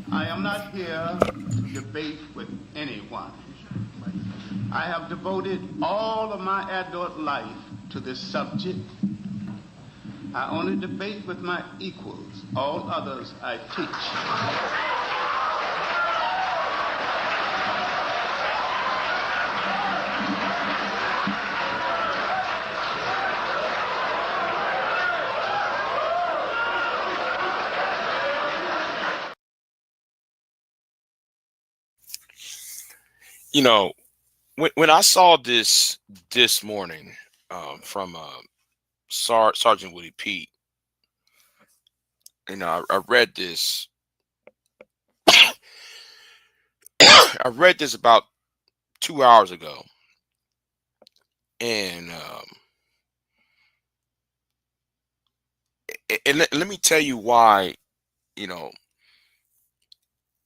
I am not here to debate with anyone. I have devoted all of my adult life to this subject. I only debate with my equals. All others I teach. You know, when I saw this morning from Sergeant Woody Pete, I read this. I read this about 2 hours ago, and let me tell you why. You know,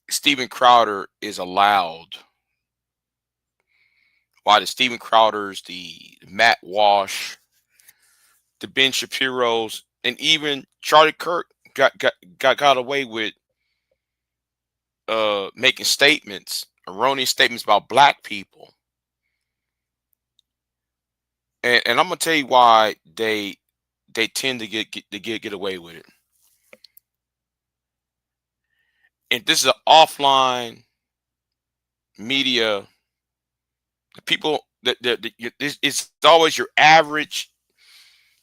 Steven Crowder is allowed. Why the Steven Crowders, the Matt Walsh, the Ben Shapiro's, and even Charlie Kirk got away with making statements, erroneous statements about black people. And I'm gonna tell you why they tend to get away with it. And this is an offline media. The people it's always your average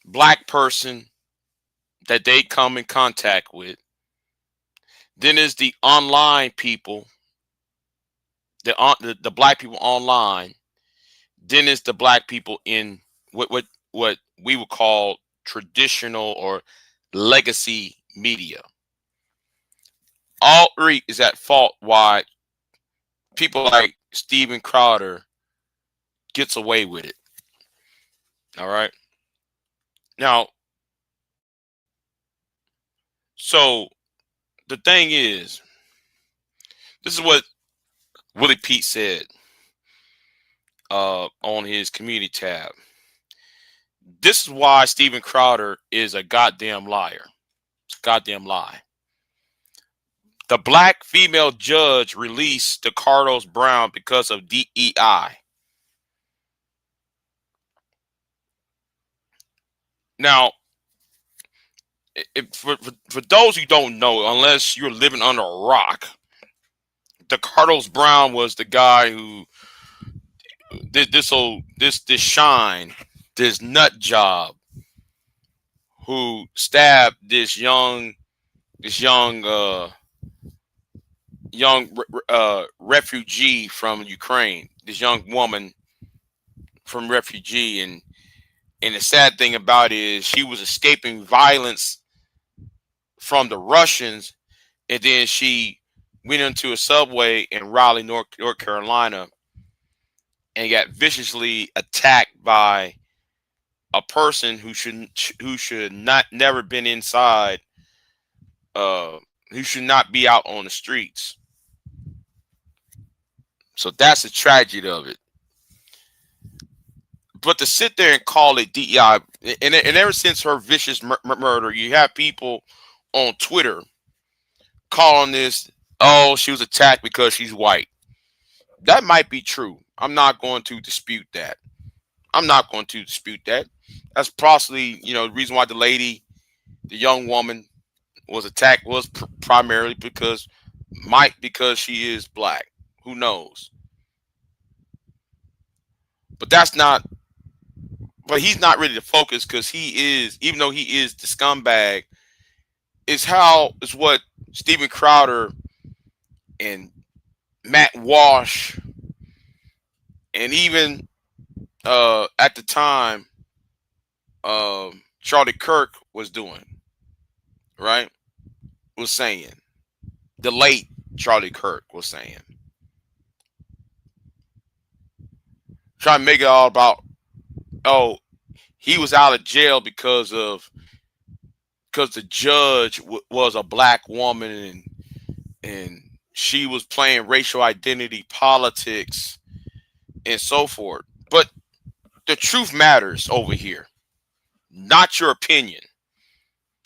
black person that they come in contact with. Then is the online people, the black people online. Then is the black people in what we would call traditional or legacy media. All three is at fault why people like Steven Crowder gets away with it. All right. Now, so the thing is, this is what Willie Pete said on his community tab. This is why Steven Crowder is a goddamn liar. It's a goddamn lie. The black female judge released DeCarlos Brown because of DEI. Now, for those who don't know, unless you're living under a rock, DeCarlos Brown was the guy who did this shine, this nut job, who stabbed this young refugee from Ukraine, this young woman from refugee, and the sad thing about it is she was escaping violence from the Russians, and then she went into a subway in Raleigh, North Carolina, and got viciously attacked by a person who should not never been inside, who should not be out on the streets. So that's the tragedy of it. But to sit there and call it DEI, and ever since her vicious murder, you have people on Twitter calling this, oh, she was attacked because she's white. That might be true. I'm not going to dispute that. I'm not going to dispute that. That's possibly, the reason why the young woman was attacked was primarily because she is black. Who knows? But that's not. But he's not really the focus because he is, even though he is the scumbag, is what Steven Crowder and Matt Walsh and even at the time Charlie Kirk was doing, right? Was saying. The late Charlie Kirk was saying. Trying to make it all about, oh, he was out of jail because the judge was a black woman, and she was playing racial identity politics and so forth. But the truth matters over here, not your opinion.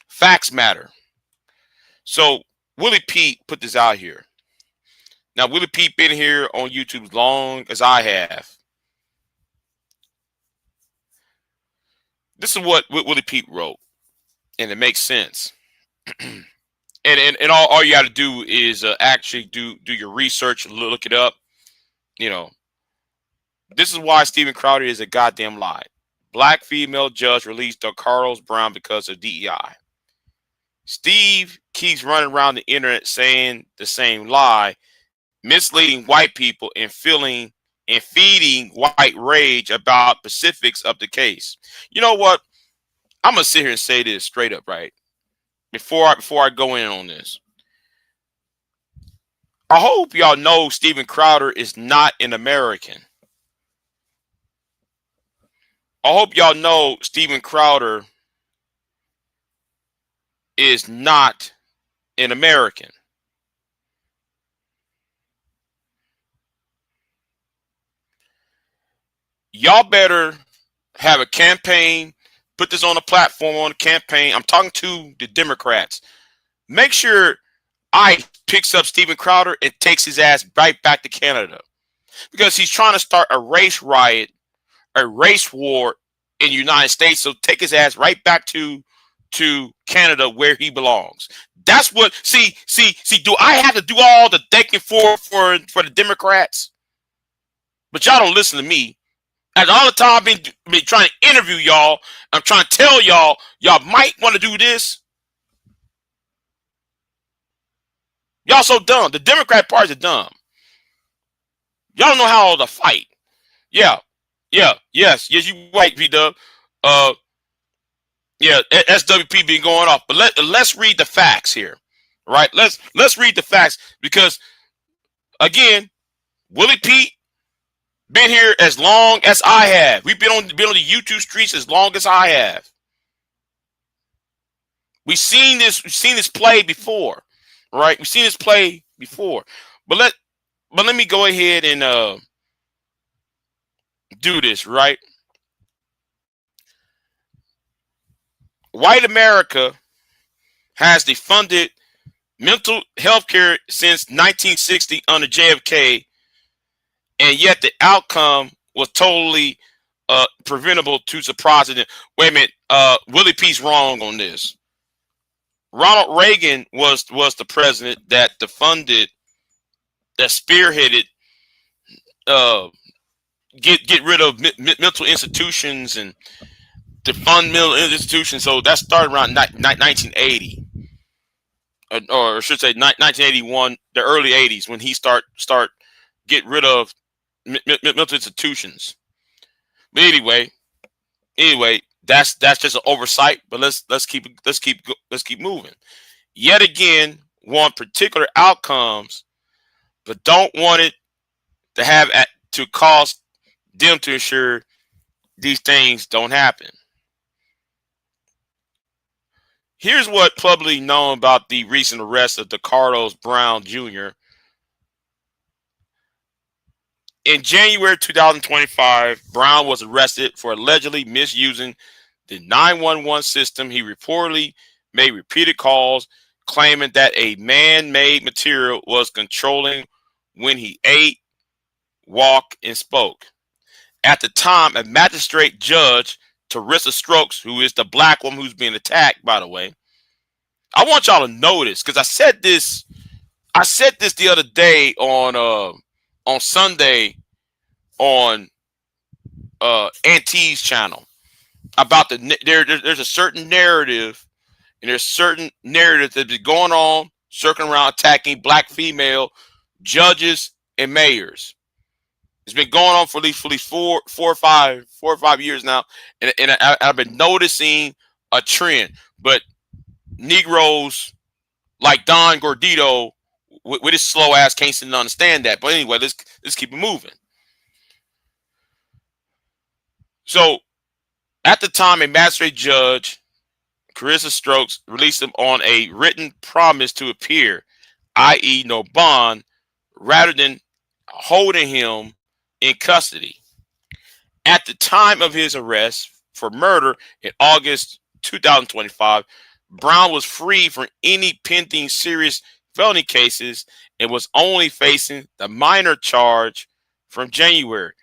Facts matter. So Willie Pete put this out here. Now, Willie Pete been here on YouTube as long as I have. This is what Willie Pete wrote, and it makes sense. and all you got to do is actually do your research, look it up. You know, this is why Steven Crowder is a goddamn lie. Black female judge released Carlos Brown because of DEI. Steve keeps running around the internet saying the same lie, misleading white people and feeding white rage about specifics of the case. You know what? I'm gonna sit here and say this straight up, right? Before I go in on this. I hope y'all know Steven Crowder is not an American. I hope y'all know Steven Crowder is not an American. Y'all better have a campaign, put this on a platform on a campaign. I'm talking to the Democrats. Make sure ICE picks up Steven Crowder and takes his ass right back to Canada, because he's trying to start a race riot, a race war in the United States. So take his ass right back to Canada where he belongs. That's what. See. Do I have to do all the thinking for the Democrats? But y'all don't listen to me. As all the time I've been trying to interview y'all, I'm trying to tell y'all might want to do this. Y'all so dumb. The Democrat Party's are dumb. Y'all don't know how to fight. Yes, you right, V-Dub. Yeah, SWP been going off. But let's read the facts here. Right? Let's read the facts, because again, Willie Pete been here as long as I have. We've been on the YouTube streets as long as I have. We've seen this play before. Right? We've seen this play before. But let me go ahead and do this, right? White America has defunded mental health care since 1960 under JFK, and yet the outcome was totally preventable to the president. Wait a minute, Willie Pete's wrong on this. Ronald Reagan was the president that defunded, that spearheaded, get rid of mental institutions and defund mental institutions. So that started around 1980, or I should say 1981, the early 80s, when he start get rid of mental institutions. But anyway, that's just an oversight. But let's keep moving. Yet again, want particular outcomes, but don't want it to have to cost them to ensure these things don't happen. Here's what publicly known about the recent arrest of DeCarlos Brown Jr. In January 2025, Brown was arrested for allegedly misusing the 911 system. He reportedly made repeated calls claiming that a man-made material was controlling when he ate, walked, and spoke. At the time, a magistrate judge, Teresa Stokes, who is the black woman who's being attacked, by the way. I want y'all to know this, because I said this the other day on Sunday on Auntie's channel about there's a certain narrative, and there's certain narratives that's been going on circling around attacking black female judges and mayors. It's been going on for at least four or five years now, and I've been noticing a trend. But Negroes like Don Gordito with his slow ass can't seem to understand that. But anyway, let's keep it moving. So, at the time, a magistrate judge, Teresa Stokes, released him on a written promise to appear, i.e., no bond, rather than holding him in custody. At the time of his arrest for murder in August 2025, Brown was free from any pending serious felony cases and was only facing the minor charge from January.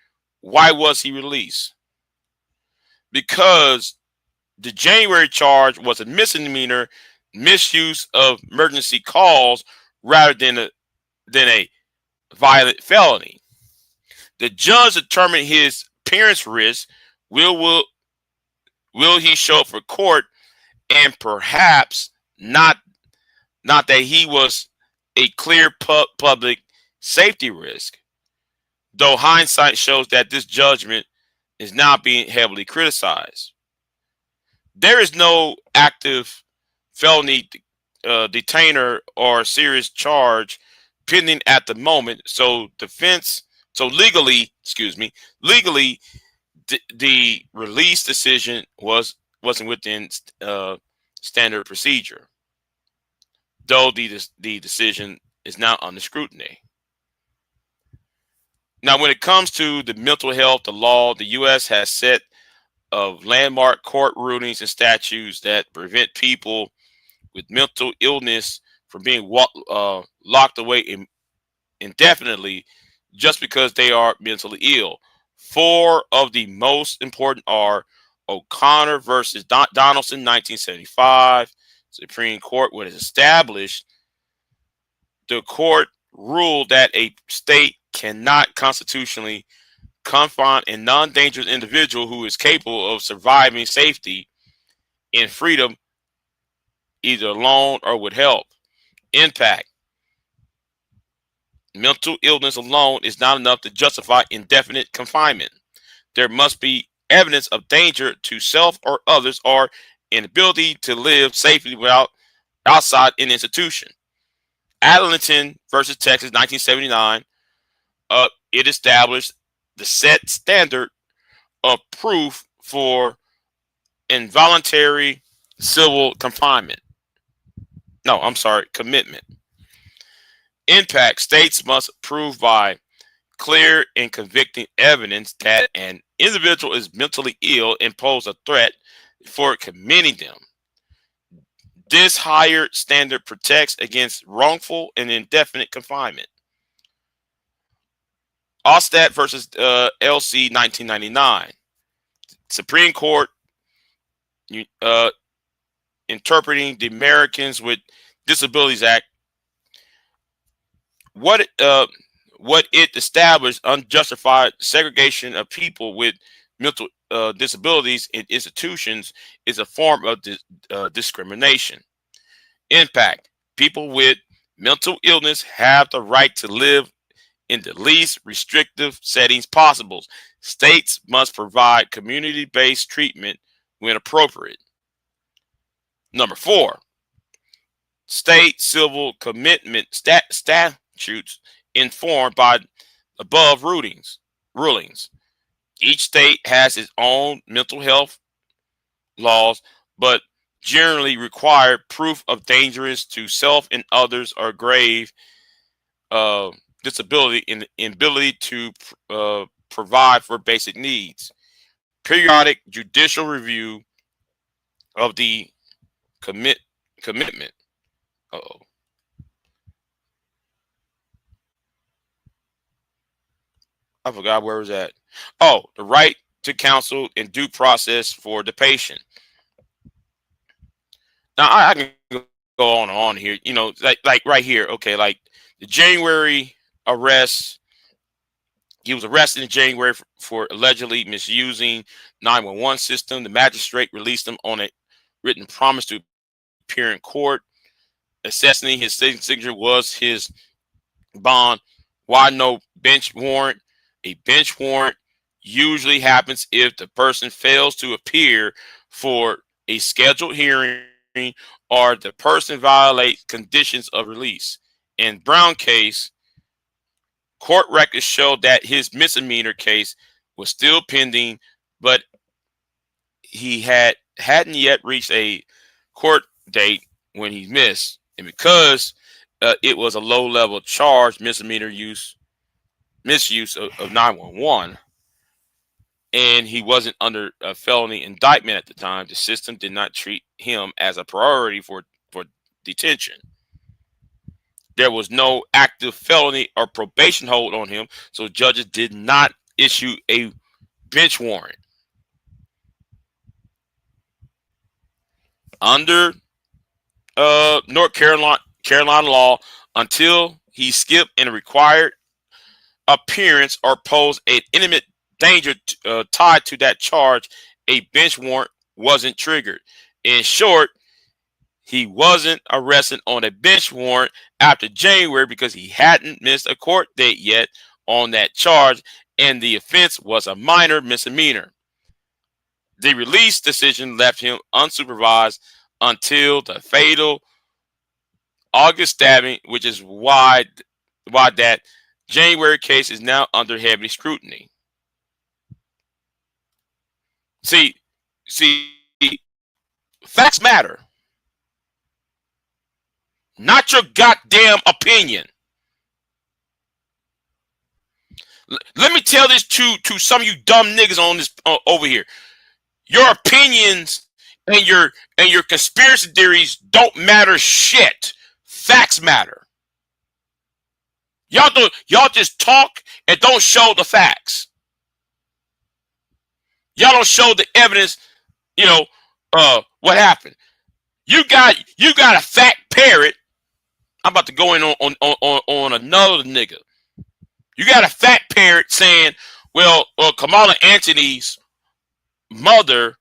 Why was he released? Because the January charge was a misdemeanor misuse of emergency calls rather than a violent felony. The judge determined his appearance risk. Will will he show up for court, and perhaps not that he was a clear public safety risk. Though hindsight shows that this judgment is now being heavily criticized. There is no active felony detainer or serious charge pending at the moment. So legally, legally, the release decision wasn't within standard procedure, though the decision is now under scrutiny. Now, when it comes to the mental health, the law, the U.S. has set of landmark court rulings and statutes that prevent people with mental illness from being locked away indefinitely just because they are mentally ill. Four of the most important are O'Connor versus Donaldson, 1975. Supreme Court, when it established, the court ruled that a state cannot constitutionally confine a non-dangerous individual who is capable of surviving safety and freedom either alone or with help. Impact. Mental illness alone is not enough to justify indefinite confinement. There must be evidence of danger to self or others or inability to live safely outside an institution. Adlington versus Texas, 1979. It established the set standard of proof for involuntary civil confinement. No, I'm sorry, commitment. Impact. States must prove by clear and convicting evidence that an individual is mentally ill and pose a threat for committing them. This higher standard protects against wrongful and indefinite confinement. Ostad versus LC, 1999. Supreme Court interpreting the Americans with Disabilities Act. What it established unjustified segregation of people with mental disabilities in institutions is a form of discrimination. Impact. People with mental illness have the right to live in the least restrictive settings possible. States must provide community-based treatment when appropriate. Number 4, state civil commitment statutes informed by above rulings. Each state has its own mental health laws, but generally require proof of dangerous to self and others or grave disability and inability to provide for basic needs. Periodic judicial review of the commitment. Uh-oh. I forgot where it was at. Oh, the right to counsel and due process for the patient. Now I can go on and on here. You know, like right here. Okay, like the January arrest. He was arrested in January for allegedly misusing 911 system. The magistrate released him on a written promise to appear in court. Assessing his signature was his bond. Why no bench warrant? A bench warrant usually happens if the person fails to appear for a scheduled hearing or the person violates conditions of release. In Brown case, court records show that his misdemeanor case was still pending, but he hadn't yet reached a court date when he missed. And because it was a low-level charge, misdemeanor misuse of 911, and he wasn't under a felony indictment at the time, the system did not treat him as a priority for detention. there was no active felony or probation hold on him, so judges did not issue a bench warrant. Under North Carolina law, until he skipped in a required appearance or posed an imminent danger tied to that charge, a bench warrant wasn't triggered. In short, he wasn't arrested on a bench warrant after January because he hadn't missed a court date yet on that charge, and the offense was a minor misdemeanor. The release decision left him unsupervised until the fatal August stabbing, which is why that January case is now under heavy scrutiny. See, facts matter. Not your goddamn opinion. Let me tell this to some of you dumb niggas on this over here. Your opinions and your conspiracy theories don't matter shit. Facts matter. Y'all just talk and don't show the facts. Y'all don't show the evidence. You know what happened. You got a fat parrot. I'm about to go in on another nigga. You got a fat parrot saying, well, Kamala Anthony's mother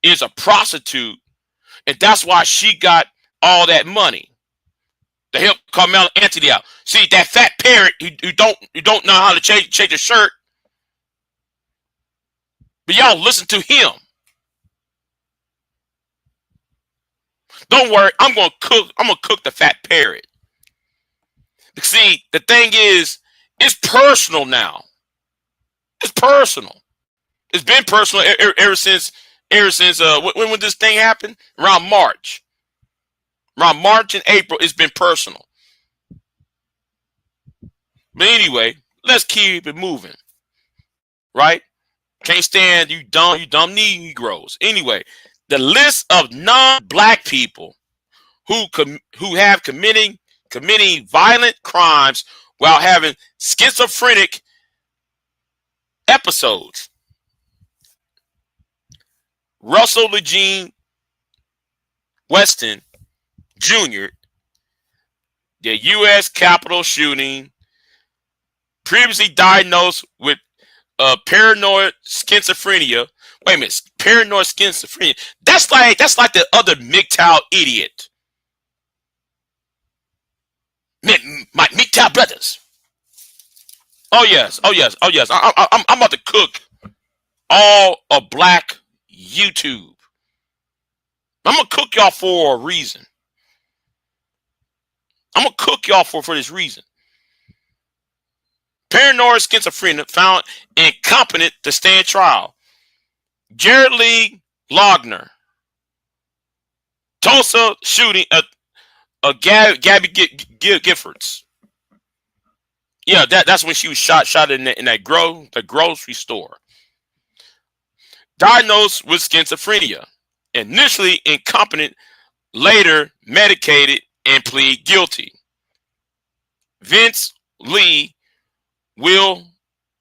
is a prostitute, and that's why she got all that money to help Kamala Anthony out. See, that fat parrot who don't know how to change a shirt, but y'all listen to him. Don't worry, I'm gonna cook the fat parrot. See, the thing is, it's personal now. It's personal. It's been personal ever since when this thing happened? Around March. Around March and April, it's been personal. But anyway, let's keep it moving. Right? Can't stand you dumb Negroes. Anyway, the list of non-black people who have committing violent crimes while having schizophrenic episodes. Russell Lejeune Weston Jr., the U.S. Capitol shooting, previously diagnosed with paranoid schizophrenia. Wait a minute, paranoid schizophrenia. That's like the other MGTOW idiot. My MGTOW brothers. Oh yes. I'm about to cook all of black YouTube. I'm gonna cook y'all for a reason. I'm gonna cook y'all for this reason. Paranoid schizophrenia found incompetent to stand trial. Jared Lee Lardner. Tulsa shooting Gabby Giffords. Yeah, that's when she was shot in the grocery store. Diagnosed with schizophrenia. Initially incompetent, later medicated and plead guilty. Vince Lee Will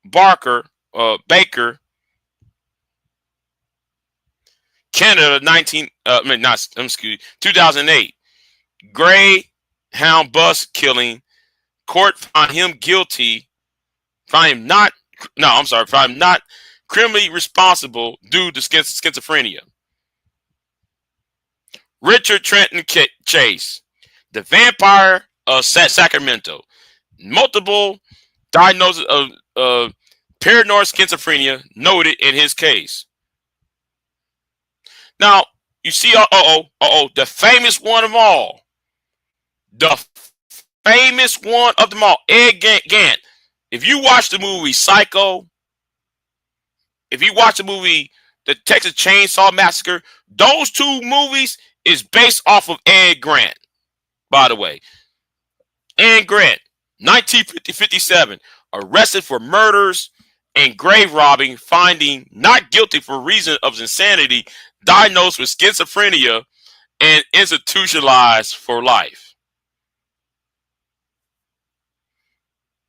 Baker, Canada, 2008. Greyhound bus killing. Court found him guilty. Found him not criminally responsible due to schizophrenia. Richard Trenton Chase, the vampire of Sacramento. Multiple diagnosis of paranoid schizophrenia noted in his case. Now, you see, the famous one of all. The famous one of them all, Ed Gein. If you watch the movie Psycho, if you watch the movie The Texas Chainsaw Massacre, those two movies is based off of Ed Grant, by the way. Ed Grant, 1957, arrested for murders and grave robbing, finding not guilty for reason of insanity, diagnosed with schizophrenia, and institutionalized for life.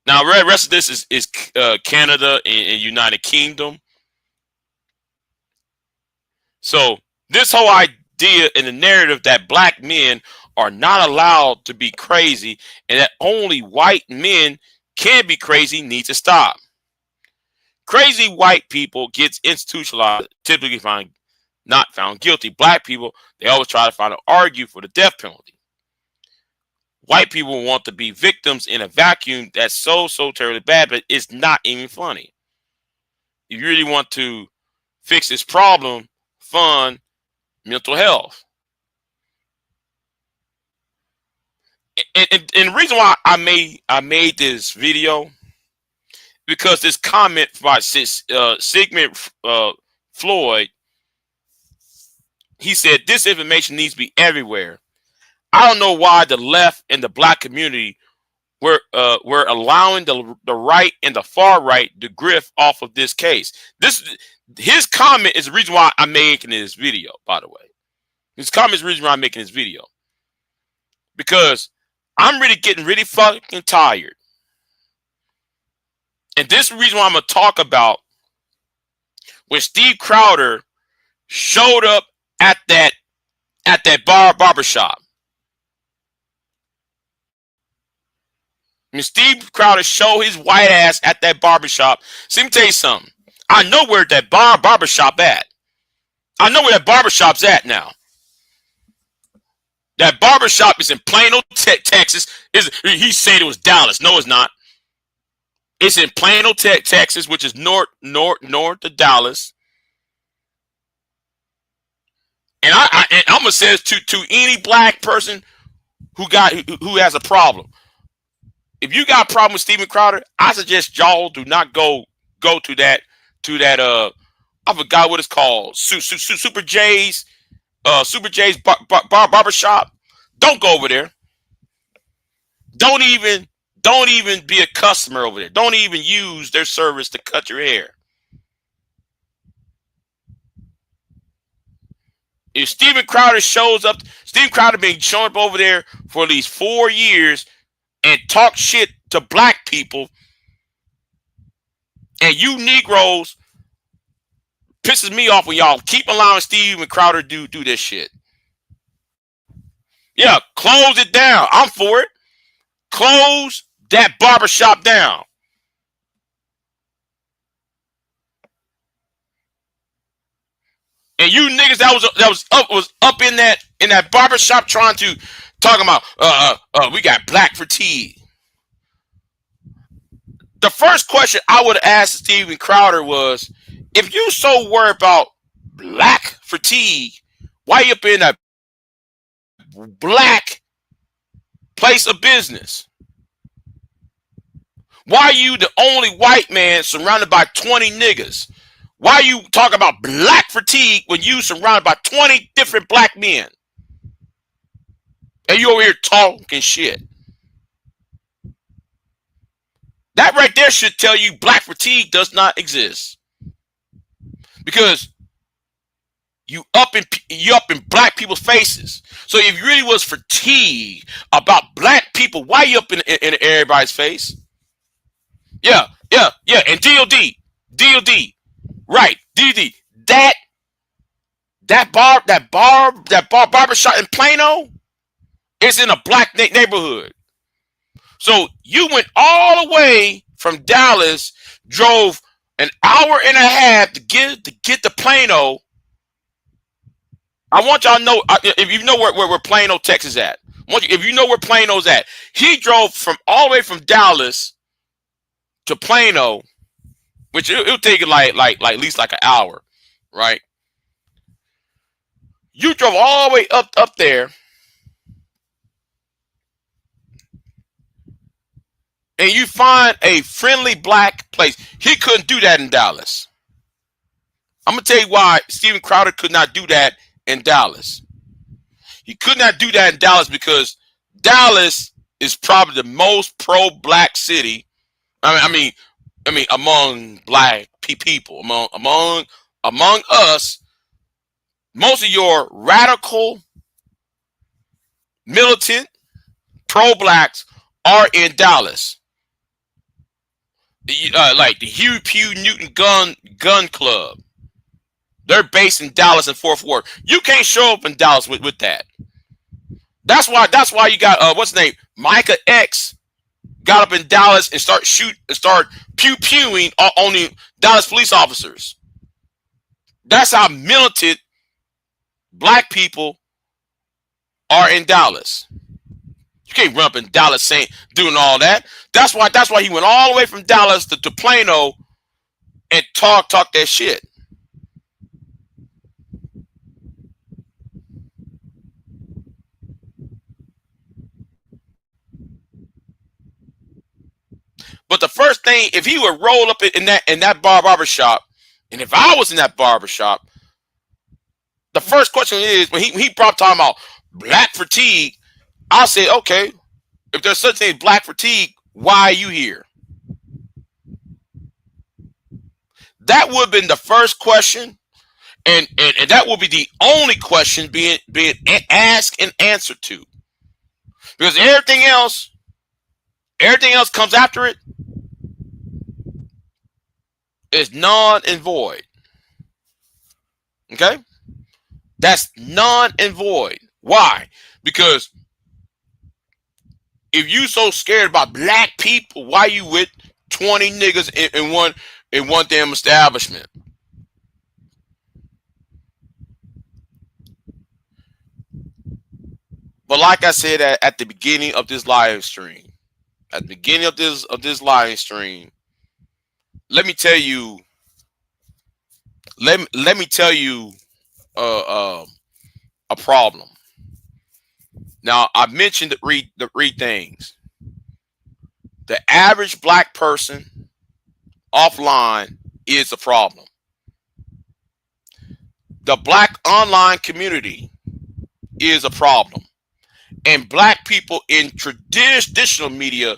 Now, the rest of this is Canada and United Kingdom. So this whole idea and the narrative that black men are not allowed to be crazy and that only white men can be crazy needs to stop. Crazy white people gets institutionalized, typically not found guilty. Black people, they always try to find an argue for the death penalty. White people want to be victims in a vacuum that's so terribly bad, but it's not even funny. If you really want to fix this problem, fund mental health. And the reason why I made this video, because this comment by Sigmund Floyd, he said this information needs to be everywhere. I don't know why the left and the black community were allowing the right and the far right to grift off of this case. His comment is the reason why I'm making this video, by the way. His comment is the reason why I'm making this video. Because I'm getting really fucking tired. And this is the reason why I'm going to talk about when Steve Crowder showed up at that barbershop. When Steve Crowder showed his white ass at that barbershop, so let me tell you something. I know where that barbershop at. I know where that barbershop's at now. That barbershop is in Plano, Texas. He said it was Dallas. No, it's not. It's in Plano, Texas, which is north of Dallas. And I'm gonna say this to any black person who has a problem. If you got a problem with Steven Crowder, I suggest y'all do not go to that I forgot what it's called, Super J's barbershop. Don't go over there. Don't even be a customer over there. Don't even use their service to cut your hair. If Steven Crowder shows up, Steven Crowder been showing up over there for at least 4 years and talk shit to black people, and you Negroes pisses me off when y'all keep allowing Steven Crowder do this shit. Yeah, close it down. I'm for it. Close that barbershop down. And you niggas that was up in that barbershop trying to talking about we got black fatigue. The first question I would have asked Steven Crowder was, if you so worried about black fatigue, why you up in a black place of business? Why are you the only white man surrounded by 20 niggas? Why are you talking about black fatigue when you surrounded by 20 different black men? And you over here talking shit. That right there should tell you black fatigue does not exist. Because you up in black people's faces. So if you really was fatigued about black people, why you up in everybody's face? Yeah. And DOD, right? DOD, that barbershop in Plano is in a black neighborhood. So you went all the way from Dallas, drove an hour and a half to get to Plano. I want y'all to know, if you know where Plano, Texas at. If you know where Plano's at, he drove from all the way from Dallas to Plano, which it'll take it like at least like an hour, right? You drove all the way up there, and you find a friendly black place. He couldn't do that in Dallas. I'm gonna tell you why Steven Crowder could not do that in Dallas. He could not do that in Dallas because Dallas is probably the most pro-black city. I mean, among black people, among us, most of your radical, militant, pro-blacks are in Dallas. Like the Hugh Pew Newton Gun Club. They're based in Dallas and Fort Worth. You can't show up in Dallas with that. That's why you got what's his name? Micah X got up in Dallas and start pew-pewing on the Dallas police officers. That's how militant black people are in Dallas. You can't run up in Dallas saying doing all that. That's why he went all the way from Dallas to Plano and talk that shit. But the first thing, if he would roll up in that barber shop, and if I was in that barber shop, the first question is when he brought talking about black fatigue, I'll say, okay, if there's such thing as black fatigue, why are you here? That would have been the first question, and that would be the only question being asked and answered to, because everything else comes after it is non and void. Okay, that's non and void. Why? Because if you so scared about black people, why you with 20 niggas in one damn establishment? But like I said at the beginning of this live stream, let me tell you, let me tell you a problem. Now I mentioned the read things. The average black person offline is a problem. The black online community is a problem. And black people in traditional media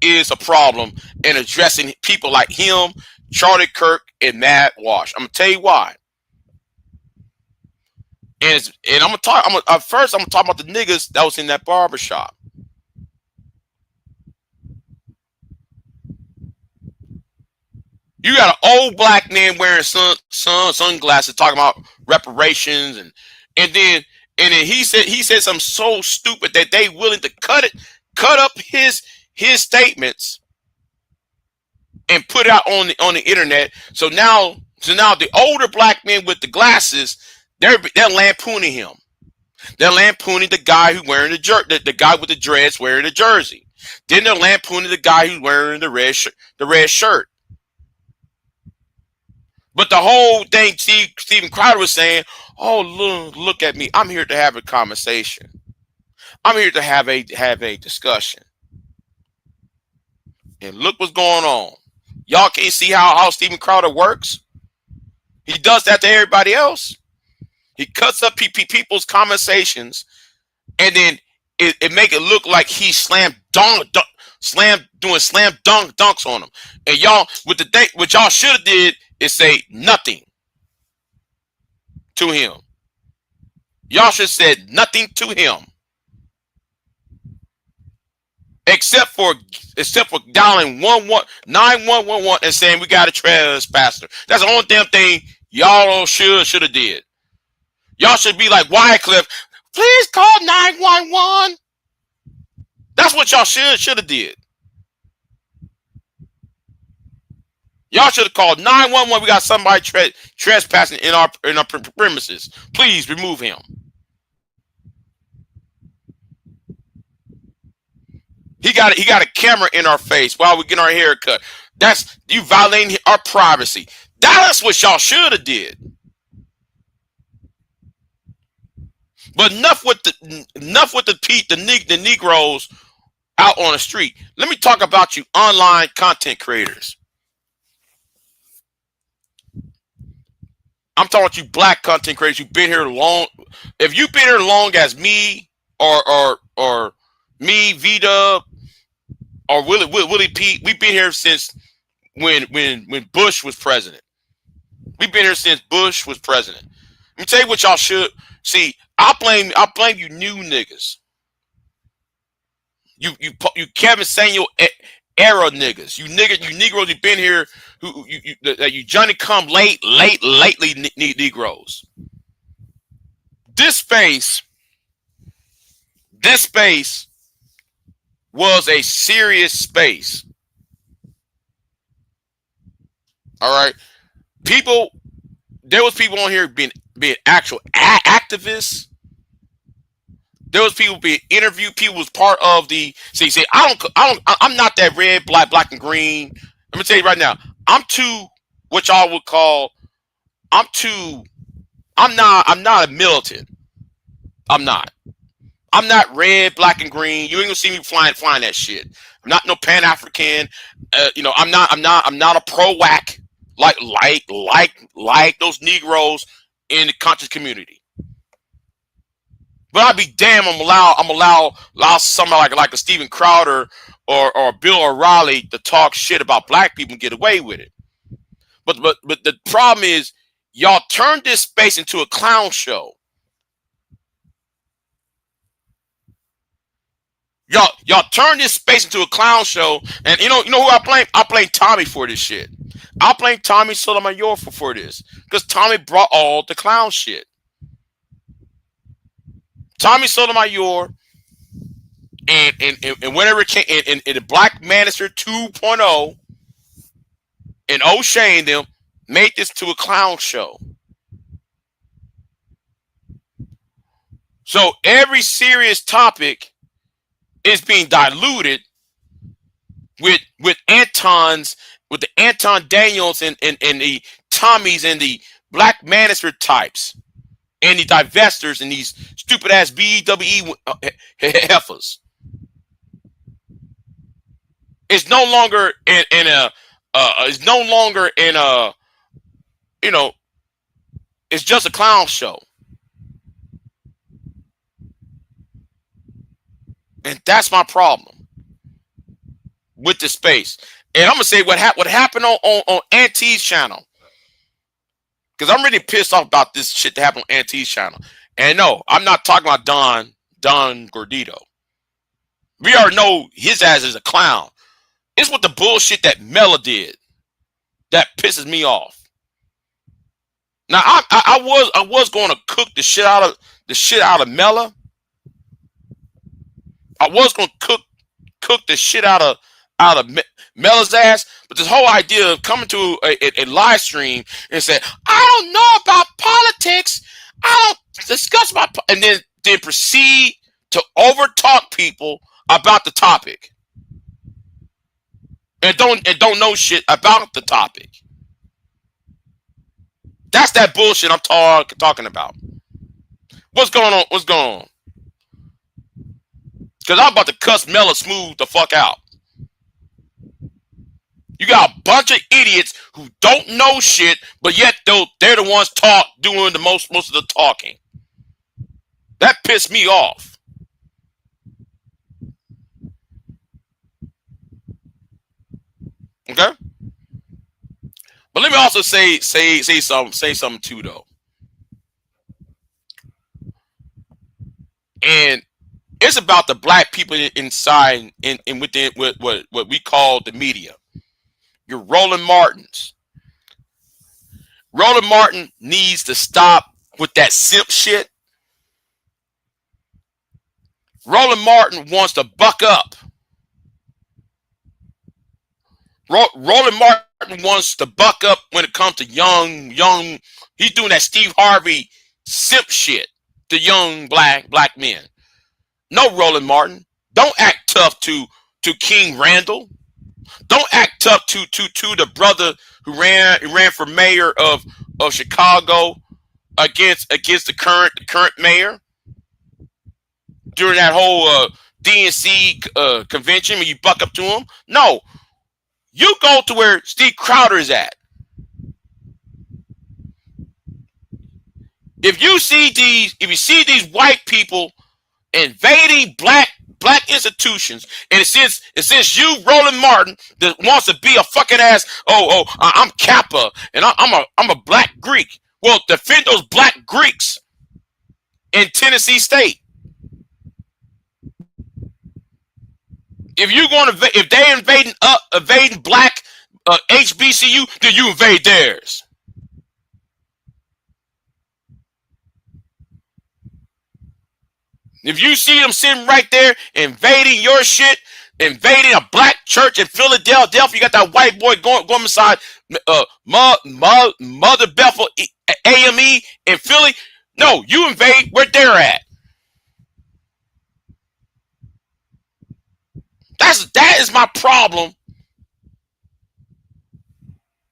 is a problem in addressing people like him, Charlie Kirk, and Matt Walsh. I'm gonna tell you why. And I'm gonna talk. First, I'm gonna talk about the niggas that was in that barber shop. You got an old black man wearing sunglasses talking about reparations, and then he said something so stupid that they willing to cut up his statements and put it out on the internet. So now the older black men with the glasses, they're lampooning him. They're lampooning the guy who wearing the guy with the dreads wearing the jersey. Then they're lampooning the guy who's wearing the red shirt. But the whole thing, Steven Crowder was saying, "Oh, look at me! I'm here to have a conversation. I'm here to have a discussion." And look what's going on. Y'all can't see how Steven Crowder works. He does that to everybody else. He cuts up people's conversations, and then it make it look like he's slam dunks on them. And y'all, what y'all should have did is say nothing to him. Y'all should have said nothing to him, except for dialing 911 and saying we got a trespasser. That's the only damn thing y'all should have did. Y'all should be like Wycliffe. Please call 911. That's what y'all should have did. Y'all should have called 911. We got somebody trespassing in our premises. Please remove him. He got a camera in our face while we get our hair cut. That's you violating our privacy. That's what y'all should have did. But enough with the Negroes out on the street. Let me talk about you online content creators. I'm talking about you black content creators. You've been here long. If you've been here long as me or me, V-Dub, or Willie Pete, we've been here since when Bush was president. We've been here since Bush was president. Let me tell you what y'all should see. I blame you new niggas. You Kevin Samuel era niggas. You Negroes who've been here, you Johnny come lately Negroes. This space was a serious space. All right, there was people on here being actual activists. There was people being interviewed. People was part of the. See, I'm not that red, black and green. Let me tell you right now. I'm too, what y'all would call. I'm not a militant. I'm not red, black, and green. You ain't gonna see me flying that shit. I'm not no Pan-African. I'm not a pro-whack like those Negroes in the conscious community. But I'd be damn, I'm allow somebody like a Steven Crowder or Bill O'Reilly to talk shit about black people and get away with it. But the problem is, y'all turned this space into a clown show. Y'all turned this space into a clown show, and you know who I blame? I blame Tommy for this shit. I blame Tommy Sotomayor for this, because Tommy brought all the clown shit. Tommy Sotomayor and whenever it came in the Black Manager 2.0 and O'Shea and them made this to a clown show. So every serious topic is being diluted with the Anton Daniels and the Tommies and the Black Manager types and the divestors and these stupid ass BEWE heifers. It's no longer it's just a clown show. And that's my problem with the space. And I'm gonna say what happened on Auntie's channel. Because I'm really pissed off about this shit that happened on Auntie's channel. And no, I'm not talking about Don Gordito. We already know his ass is a clown. It's what the bullshit that Mela did that pisses me off. Now I was going to cook the shit out of Mela. I was going to cook the shit out of Mela's ass, but this whole idea of coming to a live stream and say, I don't know about politics, I don't discuss about, and then proceed to overtalk people about the topic, and don't know shit about the topic. That's that bullshit I'm talking about. What's going on? Because I'm about to cuss Mela Smooth the fuck out. You got a bunch of idiots who don't know shit, but yet they're the ones doing the most of the talking. That pissed me off. Okay? But let me also say something too, though. And it's about the black people inside and within what we call the media. Your Roland Martins. Roland Martin needs to stop with that simp shit. Roland Martin wants to buck up. Roland Martin wants to buck up when it comes to young. He's doing that Steve Harvey simp shit to young black men. No, Roland Martin, don't act tough to King Randall. Don't act tough to the brother who ran for mayor of Chicago against the current mayor during that whole DNC convention when you buck up to him. No, you go to where Steve Crowder is at. If you see these white people invading black institutions, and since you, Roland Martin, that wants to be a fucking ass, I'm Kappa and I'm a black Greek. Well, defend those black Greeks in Tennessee State. If you're going to, if they invading black HBCU, then you invade theirs. If you see them sitting right there invading your shit, invading a black church in Philadelphia, you got that white boy going beside Mother Bethel AME in Philly. No, you invade where they're at. That is my problem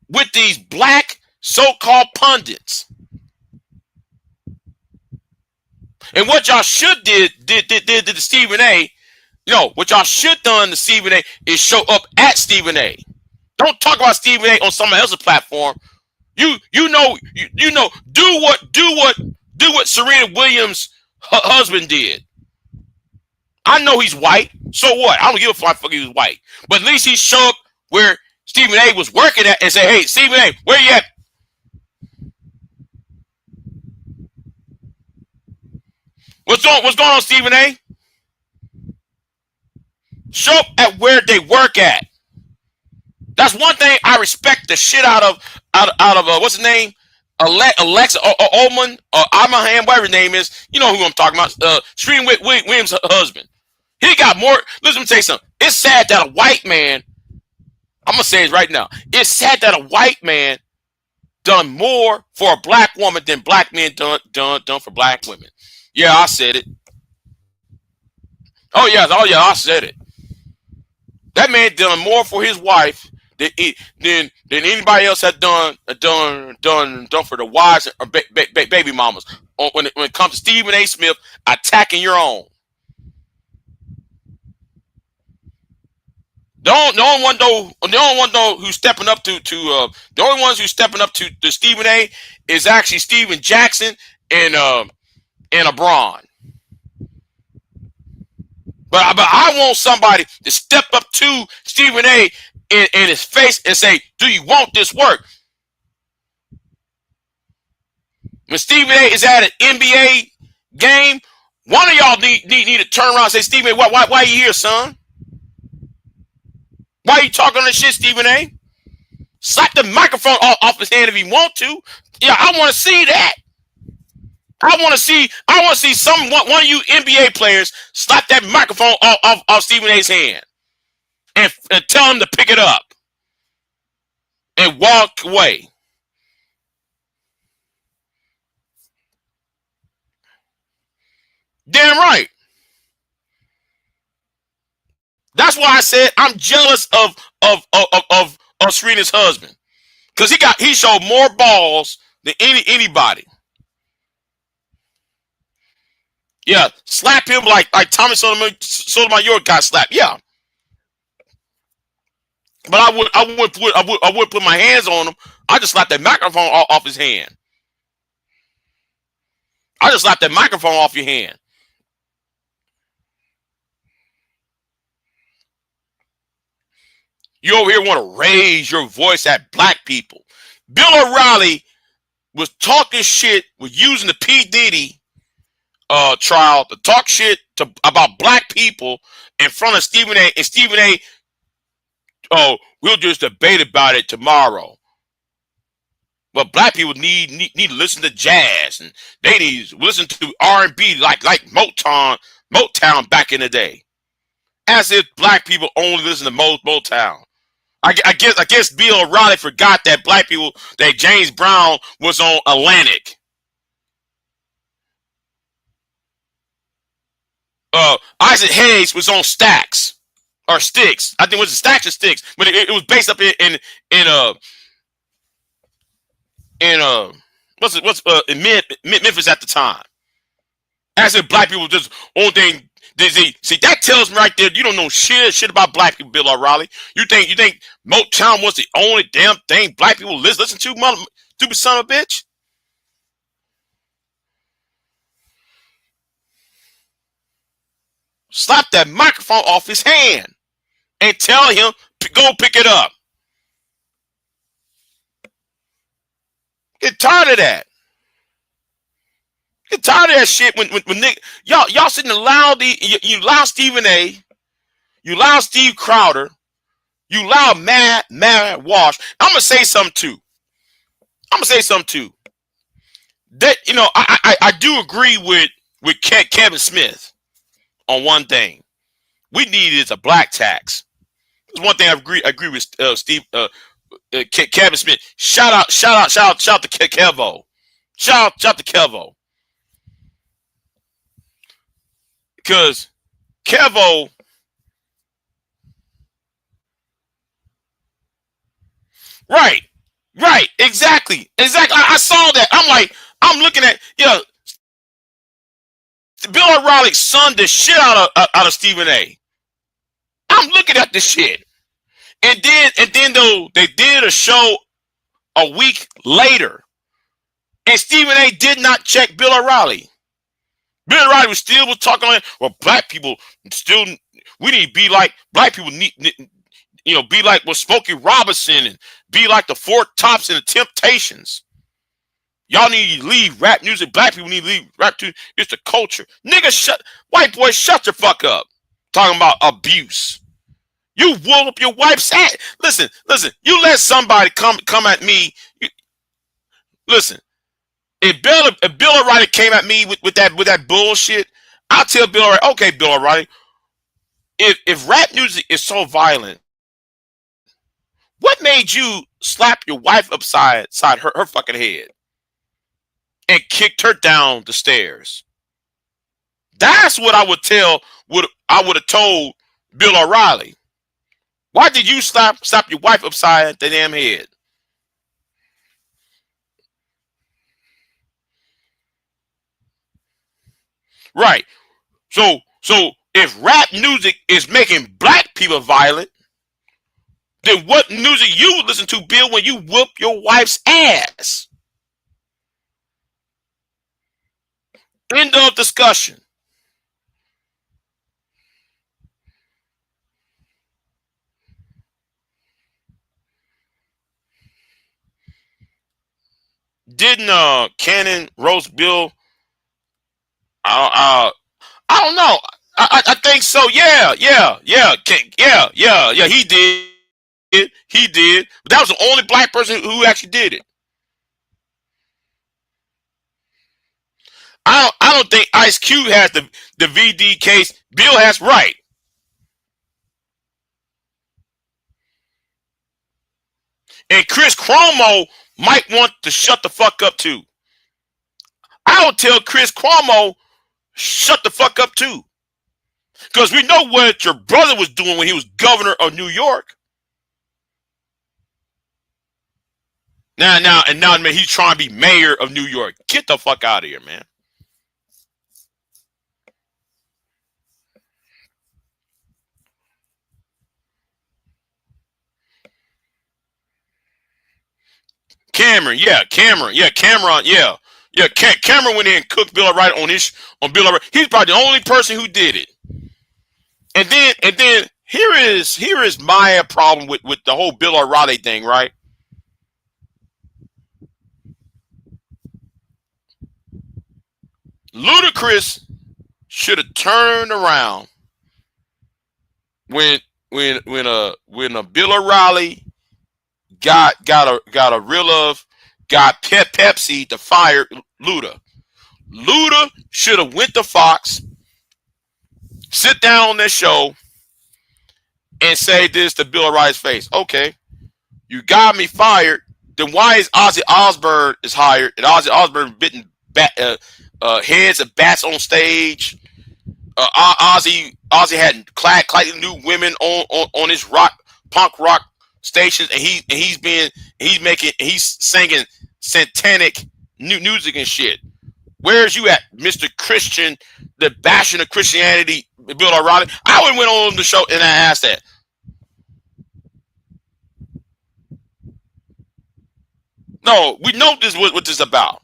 with these black so-called pundits. And what y'all should did to Stephen A. What y'all should done to Stephen A. is show up at Stephen A. Don't talk about Stephen A. on somebody else's platform. Do what Serena Williams' husband did. I know he's white. So what? I don't give a fuck if he was white. But at least he showed up where Stephen A. was working at and say, hey, Stephen A., where you at? What's going on, Stephen A.? Show up at where they work at. That's one thing I respect the shit out of what's his name? Alexa Oman or Amahan, whatever his name is. You know who I'm talking about. Serena Williams' husband. He got more. Listen, let me tell you something. It's sad that a white man, I'm going to say it right now. It's sad that a white man done more for a black woman than black men done for black women. Yeah, I said it. Oh yeah, I said it. That man done more for his wife than anybody else had done for the wives or baby mamas. When it comes to Stephen A. Smith attacking your own. The only one who's stepping up to the only ones who's stepping up to Stephen A. is actually Steven Jackson and LeBron. But I want somebody to step up to Stephen A. in his face and say, do you want this work? When Stephen A. is at an NBA game, one of y'all need to turn around and say, Stephen A., why are you here, son? Why are you talking this shit, Stephen A.? Slap the microphone off his hand if you want to. Yeah, I want to see that. I want to see one of you NBA players slap that microphone off Stephen A.'s hand and tell him to pick it up and walk away. Damn right. That's why I said I'm jealous of Serena's husband, because he showed more balls than anybody. Yeah, slap him like Tommy Sotomayor got slapped. Yeah, but I would put my hands on him. I just slapped that microphone off his hand. I just slapped that microphone off your hand. You over here want to raise your voice at black people. Bill O'Reilly was talking shit, was using the P. Diddy trial to talk shit about black people in front of Stephen A. And Stephen A. Oh, we'll just debate about it tomorrow. But black people need to listen to jazz, and they need to listen to R&B like Motown back in the day. As if black people only listen to Motown. I guess Bill O'Reilly forgot that that James Brown was on Atlantic. Isaac Hayes was on Stax or Sticks. I think it was Stax or Sticks, but it was based up in Memphis at the time. As if black people just only thing. See, that tells me right there you don't know shit about black people, Bill O'Reilly. You think Motown was the only damn thing black people listen to, mother stupid son of a bitch? Slap that microphone off his hand and tell him to go pick it up. Get tired of that. Get tired of that shit when Nick, y'all sitting allow you allow Stephen A. You allow Steve Crowder. You allow Matt Walsh. I'm gonna say something too. That I do agree with Kevin Smith on one thing. We need is a black tax. That's one thing I agree with Steve Kevin Smith. Shout out to Kevo. Shout out to Kevo. Because Kevo, right, exactly. I saw that. I'm looking at, Bill O'Reilly sunned the shit out of Stephen A. I'm looking at this shit. And then though they did a show a week later, and Stephen A did not check Bill O'Reilly. Bill O'Reilly was talking like, well, black people still, we need to be like, black people need be like Smokey Robinson and be like the Four Tops and the Temptations. Y'all need to leave rap music. Black people need to leave rap too. It's the culture. Nigga, white boy, shut the fuck up. Talking about abuse. You whoop your wife's ass. Listen. You let somebody come at me. Listen. If Bill O'Reilly came at me with that bullshit, I'll tell Bill O'Reilly, okay, Bill O'Reilly, if rap music is so violent, what made you slap your wife upside her fucking head and kicked her down the stairs? That's what I would have told Bill O'Reilly. Why did you slap your wife upside the damn head? Right. So if rap music is making black people violent, then what music you would listen to, Bill, when you whoop your wife's ass? End of discussion. Didn't Cannon roast Bill? I don't know. I think so. Yeah. He did. But that was the only black person who actually did it. I don't think Ice Cube has the VD case. Bill has, right. And Chris Cuomo might want to shut the fuck up too. I would tell Chris Cuomo, shut the fuck up too. Because we know what your brother was doing when he was governor of New York. Now, man, he's trying to be mayor of New York. Get the fuck out of here, man. Cameron. Cameron went in and cooked Bill O'Reilly on Bill O'Reilly. He's probably the only person who did it. And then here is my problem with the whole Bill O'Reilly thing, right? Ludacris should have turned around when Bill O'Reilly got Pepsi to fire Luda. Luda should have went to Fox, sit down on their show, and say this to Bill O'Reilly's face. Okay, you got me fired. Then why is Ozzy Osbourne is hired and Ozzy Osbourne bitten heads of bats on stage? Ozzy had clacking new women on his punk rock stations, and he's singing satanic new music and shit. Where's you at, Mr. Christian, the bashing of Christianity, Bill O'Reilly? I would have went on the show and I asked that. No, we know this what this is about.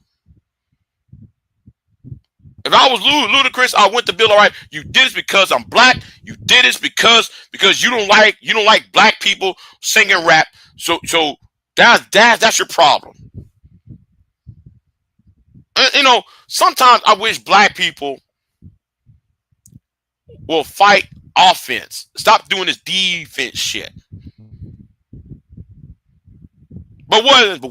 If I was Ludacris, I went to Bill O'Reilly. You did this because I'm black. You did this because you don't like black people singing rap. So that's your problem. Sometimes I wish black people will fight offense. Stop doing this defense shit. But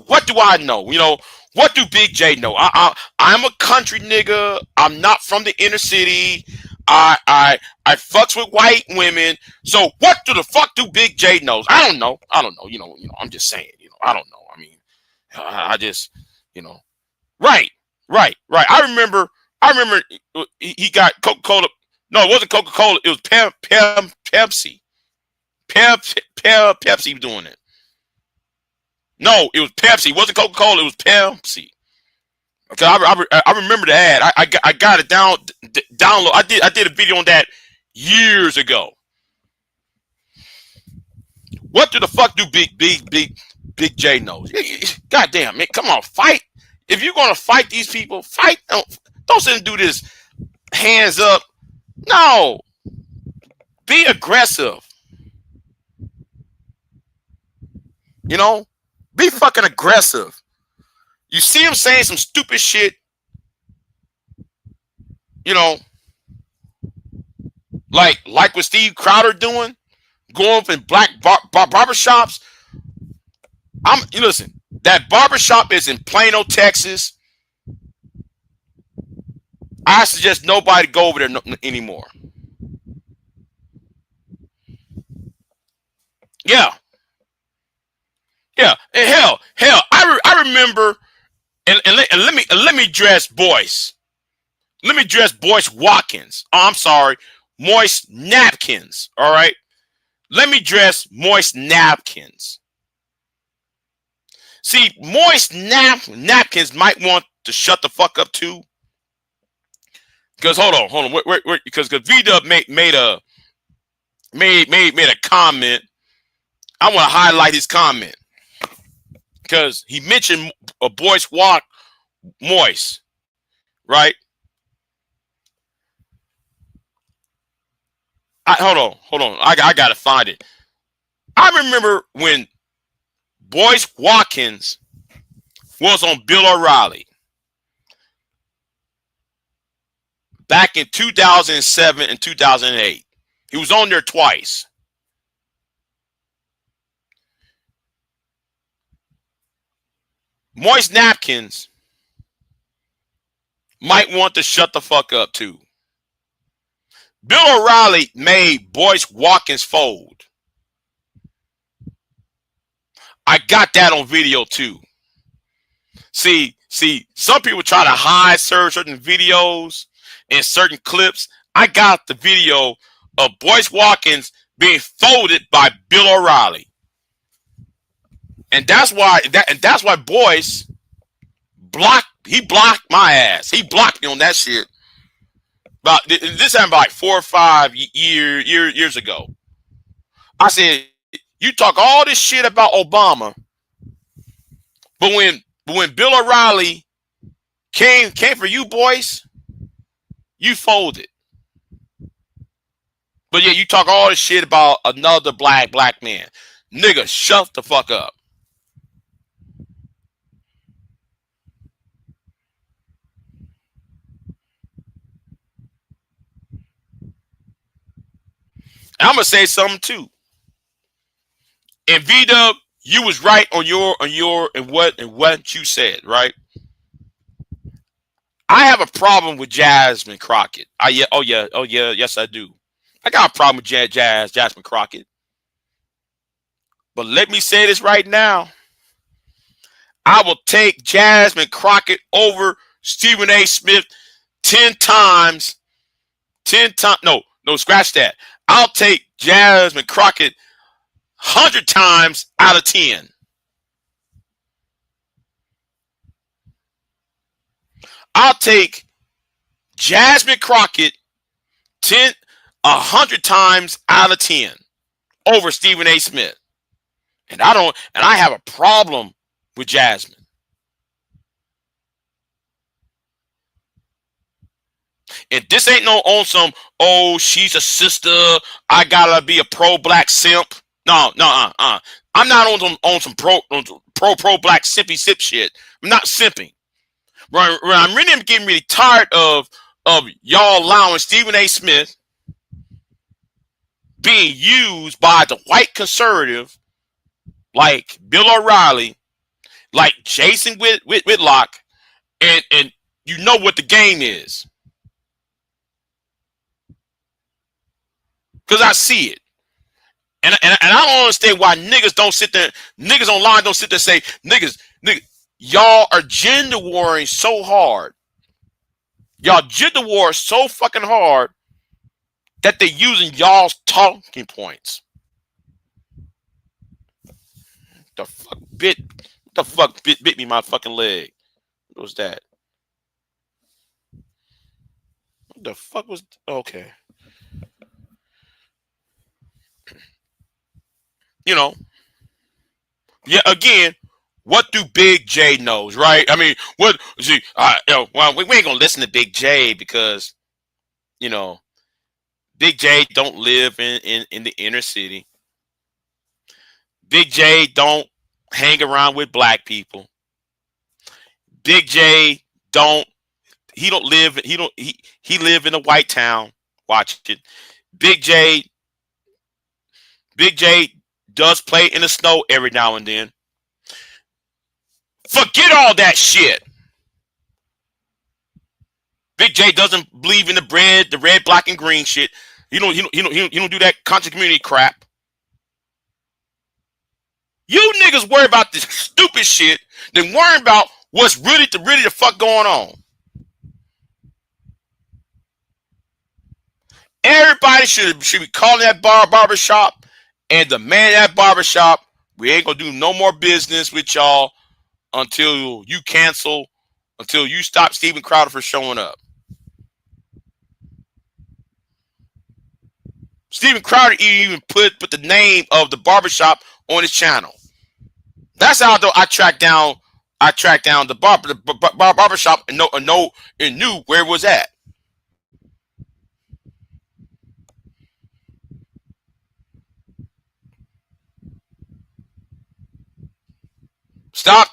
what do I know? You know, what do Big J know? I'm a country nigga. I'm not from the inner city. I fucks with white women. So what the fuck do Big J knows? I don't know. You know. I'm just saying. You know. I don't know. I mean, I just, you know. Right. I remember he got Coca-Cola. No, it wasn't Coca-Cola. It was Pepsi. Pepsi doing it. No, it was Pepsi. It wasn't Coca-Cola. It was Pepsi. Okay, I remember the ad. I got it download. I did a video on that years ago. What the fuck do Big J knows? Goddamn, man, come on, fight. If you're gonna fight these people, fight. Don't sit and do this hands up. No, be aggressive. You know, be fucking aggressive. You see him saying some stupid shit, you know, like what Steve Crowder doing, going up in black barbershops. You listen, that barbershop is in Plano, Texas. I suggest nobody go over there anymore. Yeah. And hell, I remember. And let me address Boyce. Let me address Boyce Watkins. Oh, I'm sorry, Moist Napkins. All right. Let me address Moist Napkins. See, Moist Napkins might want to shut the fuck up too. Because hold on, wait, because V-Dub made a comment. I want to highlight his comment. Because he mentioned a Boyce Moist, right? Hold on. I gotta find it. I remember when Boyce Watkins was on Bill O'Reilly back in 2007 and 2008. He was on there twice. Moist Napkins might want to shut the fuck up too. Bill O'Reilly made Boyce Watkins fold. I got that on video too. See, some people try to hide certain videos and certain clips. I got the video of Boyce Watkins being folded by Bill O'Reilly. And that's why Boyce blocked my ass. He blocked me on that shit. This happened like 4 or 5 years ago. I said, you talk all this shit about Obama, but when Bill O'Reilly came for you, Boyce, you folded. But yeah, you talk all this shit about another black man. Nigga, shut the fuck up. I'm gonna say something too. And V-Dub, you was right on what you said, right? I have a problem with Jasmine Crockett. Yes, I do. I got a problem with Jasmine Crockett. But let me say this right now. I will take Jasmine Crockett over Stephen A. Smith 10 times. 10 times. No, scratch that. I'll take Jasmine Crockett 100 times out of 10. I'll take Jasmine Crockett 100 times out of 10 over Stephen A. Smith. And I have a problem with Jasmine. And this ain't no on some, oh, she's a sister, I gotta be a pro-black simp. No. I'm not on some pro-black simpy sip shit. I'm not simping. I'm really getting really tired of y'all allowing Stephen A. Smith being used by the white conservative like Bill O'Reilly, like Jason Whitlock, and you know what the game is. Because I see it. And I don't understand why niggas don't sit there, niggas online don't sit there and say, niggas, y'all are gender warring so hard. Y'all gender war so fucking hard that they're using y'all's talking points. The fuck bit me my fucking leg? What was that? What the fuck was okay? You know, yeah. Again, what do Big J knows, right? I mean, what? See, well, we ain't gonna listen to Big J because, you know, Big J don't live in the inner city. Big J don't hang around with black people. Big J don't live in a white town. Watch it. Big J does play in the snow every now and then. Forget all that shit. Big J doesn't believe in the red, black, and green shit. He don't do that conscious community crap. You niggas worry about this stupid shit, then worry about what's really the fuck going on. Everybody should be calling that barbershop, and the man at that barbershop, we ain't gonna do no more business with y'all until you stop Steven Crowder from showing up. Steven Crowder even put the name of the barbershop on his channel. That's how I tracked down the barbershop and knew where it was at. Stop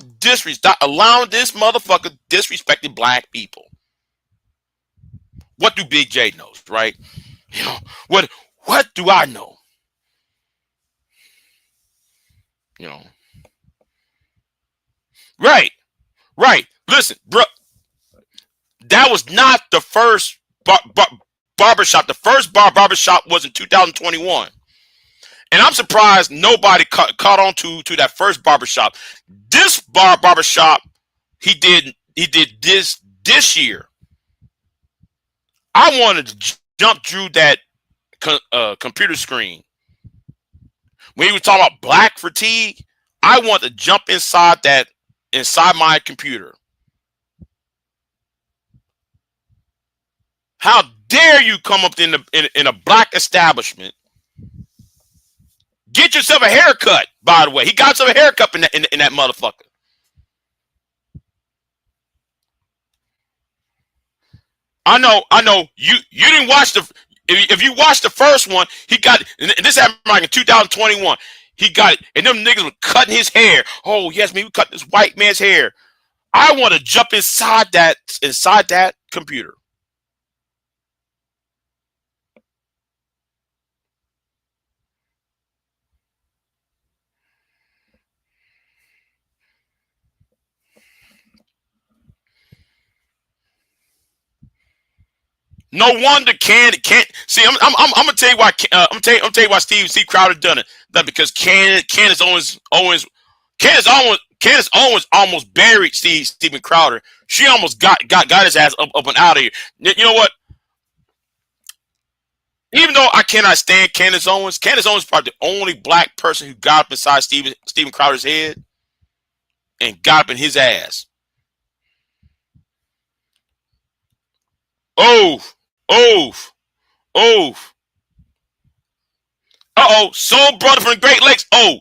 allowing this motherfucker disrespecting black people. What do Big J knows, right? You know, what do I know? You know. Right. Listen, bro. That was not the first barbershop. The first barbershop was in 2021. And I'm surprised nobody caught on to that first barbershop. This barbershop, he did this year. I wanted to jump through that computer screen. When he was talking about black fatigue, I want to jump inside my computer. How dare you come up in a black establishment? Get yourself a haircut, by the way. He got himself a haircut in that motherfucker. I know. You didn't watch if you watched the first one, he got and this happened like in 2021. He got it, and them niggas were cutting his hair. Oh yes, we cut this white man's hair. I want to jump inside that computer. No wonder can't see. I'm gonna tell you why. I'm tell you why Steve Crowder done it. That because Candace Owens almost buried Steven Crowder. She almost got his ass up and out of here. You know what? Even though I cannot stand Candace Owens is probably the only black person who got up inside Steven Crowder's head and got up in his ass. Soul Brother from the Great Lakes. I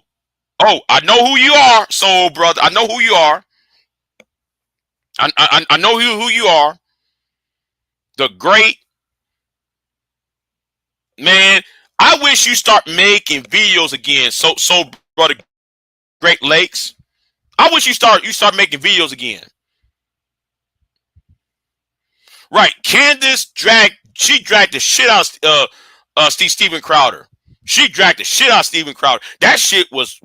know who you are, Soul Brother. I know who you are. I know who you are. The great man. I wish you start making videos again. Soul Brother Great Lakes. I wish you start making videos again. Right, Candace dragged the shit out of Steven Crowder. She dragged the shit out of Steven Crowder. That shit was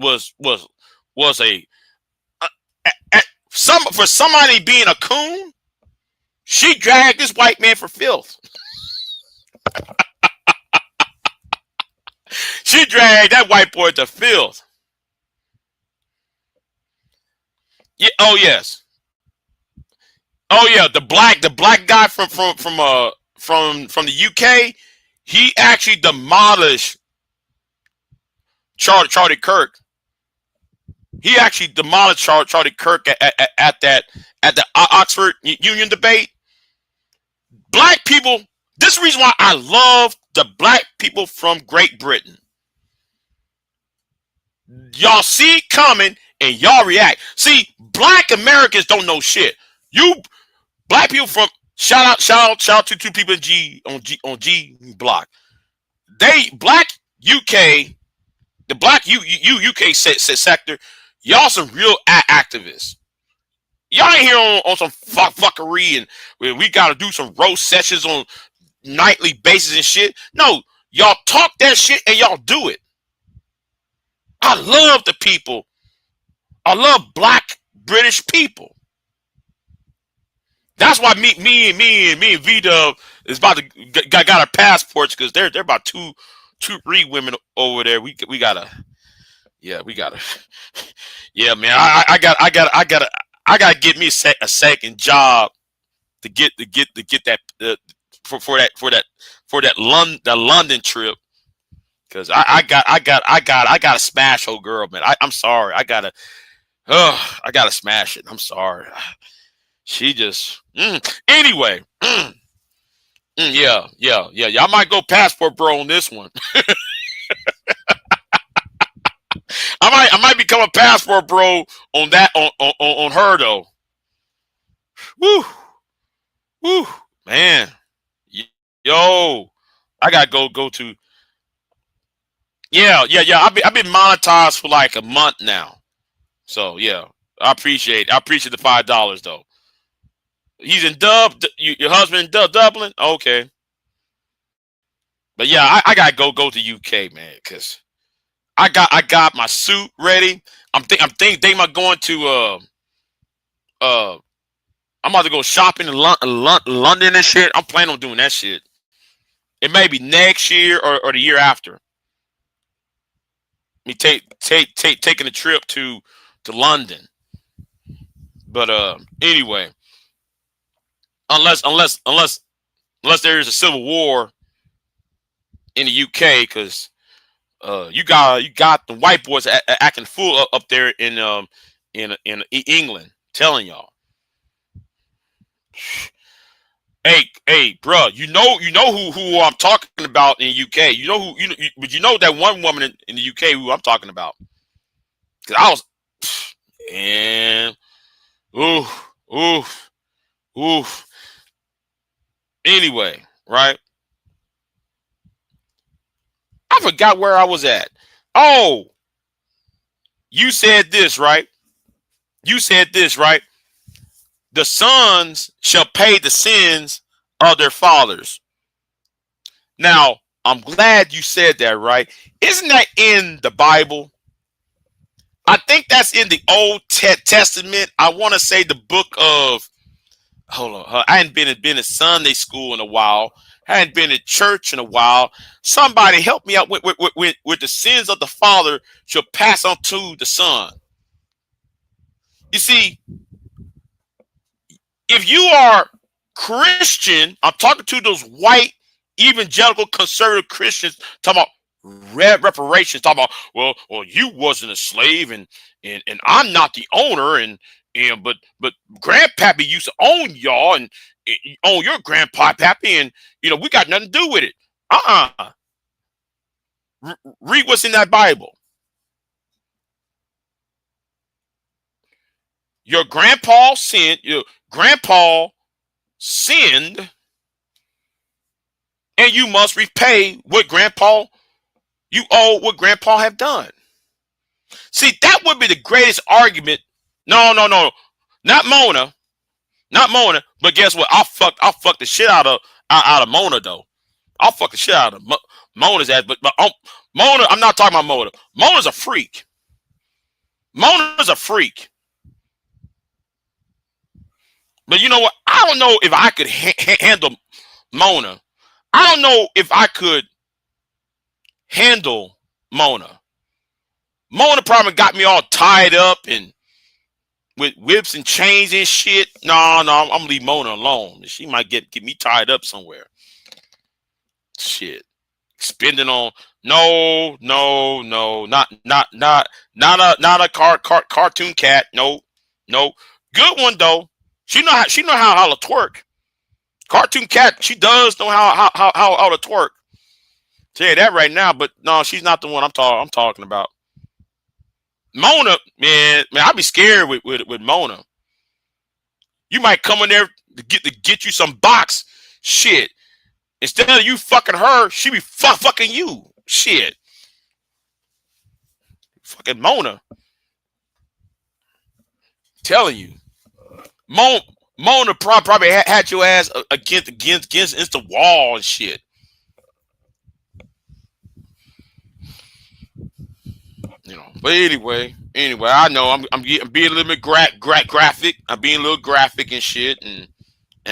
for somebody being a coon. She dragged this white man for filth. She dragged that white boy to filth. Yeah. Oh yes. Oh yeah. The black guy from the UK. He actually demolished Charlie Kirk. He actually demolished Charlie Kirk at the Oxford Union debate. Black people. This is the reason why I love the black people from Great Britain. Y'all see it coming and y'all react. See, black Americans don't know shit. You black people from shout out to two people on G block. They black UK, the black UK sector. Y'all some real activists. Y'all ain't here on some fuckery and we got to do some roast sessions on nightly basis and shit. No, y'all talk that shit and y'all do it. I love the people. I love black British people. That's why me and V-Dub is about to got our passports because they're about two three women over there. We gotta yeah man. I gotta get me a second job to get that for that London trip. Cause I gotta smash old girl, man. I'm sorry. I gotta smash it. I'm sorry. She just anyway. Yeah. I might go passport bro on this one. I might become a passport bro on that on her though. Woo, man. Yo, I gotta go to. Yeah. I've been monetized for like a month now. So yeah, I appreciate the $5 though. He's in your husband in Dublin? Okay. But yeah, I gotta go to UK, man, because I got my suit ready. I'm thinking about going to I'm about to go shopping in London and shit. I'm planning on doing that shit. It may be next year or the year after. Me taking a trip to London. But anyway, unless there is a civil war in the UK, because you got the white boys acting fool up there in England, telling y'all. Hey, bro, you know who I'm talking about in the UK. But you know that one woman in the UK who I'm talking about. Cause I was, and oof. Anyway, right? I forgot where I was at. Oh, you said this, right? The sons shall pay the sins of their fathers. Now, I'm glad you said that, right? Isn't that in the Bible? I think that's in the Old Testament. I want to say the book of, hold on. I hadn't been in Sunday school in a while. I hadn't been in church in a while. Somebody help me out with the sins of the father shall pass on to the son. You see, if you are Christian, I'm talking to those white evangelical conservative Christians talking about reparations, talking about well, you wasn't a slave and I'm not the owner and but grandpappy used to own y'all and own your grandpappy and we got nothing to do with it. Read what's in that Bible. Your grandpa sinned. Your grandpa sinned, and you must repay what grandpa you owe. What grandpa have done. See, that would be the greatest argument. No, not Mona. But guess what? I'll fuck the shit out of Mona though. I'll fuck the shit out of Mona's ass. But Mona, I'm not talking about Mona. Mona's a freak. Mona's a freak. But you know what? I don't know if I could handle Mona. I don't know if I could handle Mona. Mona probably got me all tied up and with whips and chains and shit. No, I'm gonna leave Mona alone. She might get me tied up somewhere. Shit. Spending on no, not a cartoon cat. No. Good one though. She know how to twerk. Cartoon cat, she does know how to twerk. Tell you that right now, but no, she's not the one I'm talking about. Mona, man, I'd be scared with Mona. You might come in there to get you some box shit. Instead of you fucking her, she be fucking you. Shit. Fucking Mona. Telling you. Mona probably had your ass against the wall and shit. You know, but anyway, I know I'm being a little bit graphic. I'm being a little graphic and shit, and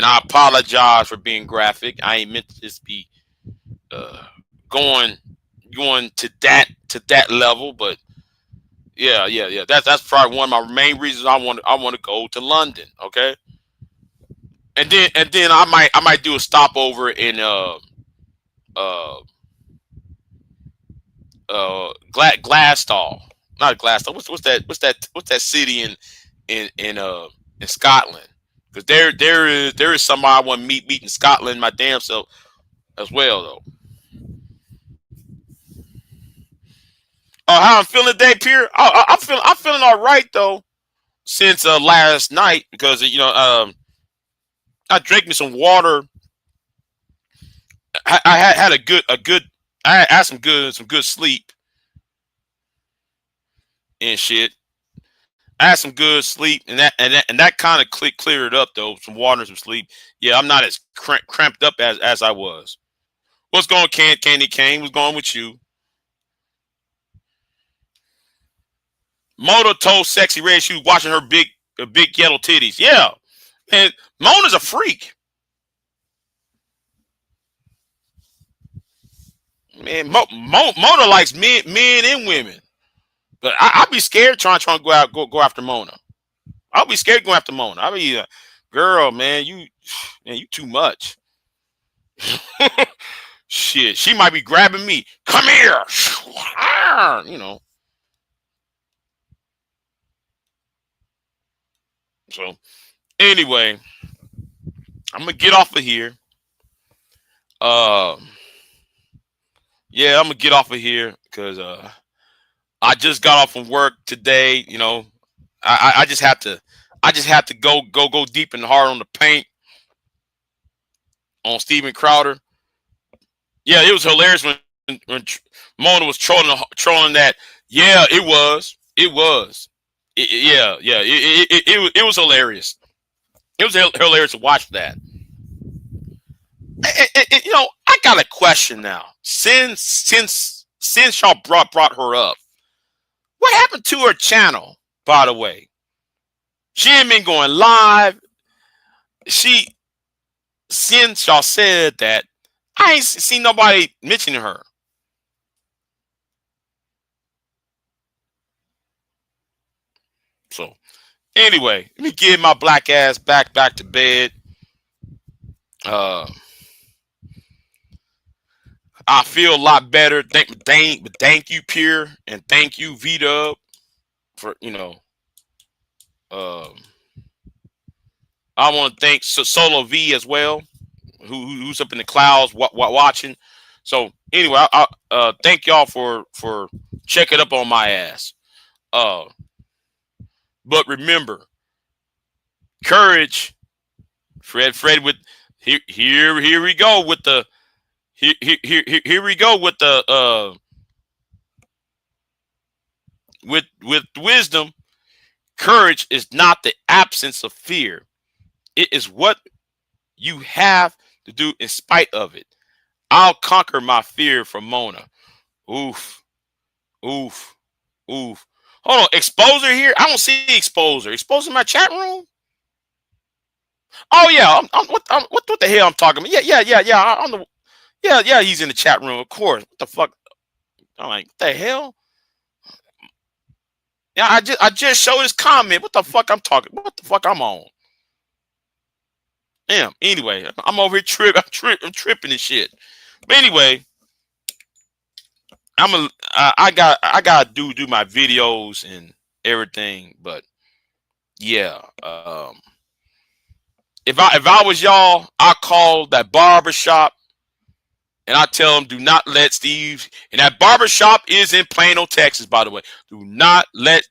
I apologize for being graphic. I ain't meant to just be going to that level, but yeah. That's probably one of my main reasons I want to go to London. Okay, and then I might do a stopover in Glasgow, not Glasgow. What's that city in Scotland? Because there is somebody I want to meet in Scotland my damn self as well though. How I'm feeling today, Pierre? I'm feeling all right though since last night because I drank me some water. I had I had some good sleep and shit. I had some good sleep and that kind of cleared up though. Some water and some sleep. Yeah, I'm not as cramped up as I was. What's going on, Candy Cane? What's going on with you? Mona told Sexy Red she was watching her big yellow titties. Yeah, and Mona's a freak. Man, Mona likes men and women, but I'd be scared trying to go after Mona. I'll be scared going after Mona. I'll be girl, man, you too much. Shit, she might be grabbing me. Come here, you know. So, anyway, I'm gonna get off of here. Yeah, I'm gonna get off of here because I just got off from work today. You know, I just have to go deep and hard on the paint on Steven Crowder. Yeah, it was hilarious when Mona was trolling that. Yeah, it was. It was hilarious. It was hilarious to watch that. And, you know, I got a question now. Since y'all brought her up, what happened to her channel? By the way, she ain't been going live. Since y'all said that, I ain't seen nobody mentioning her. So, anyway, let me get my black ass back to bed. I feel a lot better. Thank you, Pierre, and thank you, Vita, for I want to thank Solo V as well, who's up in the clouds watching. So anyway, I thank y'all for checking up on my ass. But remember, courage, Fred with here we go with the here we go with the with wisdom. Courage is not the absence of fear. It is what you have to do in spite of it. I'll conquer my fear for Mona. Oof, oof, oof. Hold on, Exposer here? I don't see Exposer. Exposer in my chat room? Oh yeah, what the hell I'm talking about? Yeah. Yeah. He's in the chat room, of course. What the fuck? I'm like, what the hell? Yeah, I just showed his comment. What the fuck I'm talking? What the fuck I'm on? Damn. Anyway, I'm over here I'm tripping and shit. But anyway, I got to do my videos and everything. But yeah, if I was y'all, I call that barbershop and I tell them, do not let Steve. And that barbershop is in Plano, Texas, by the way. Do not let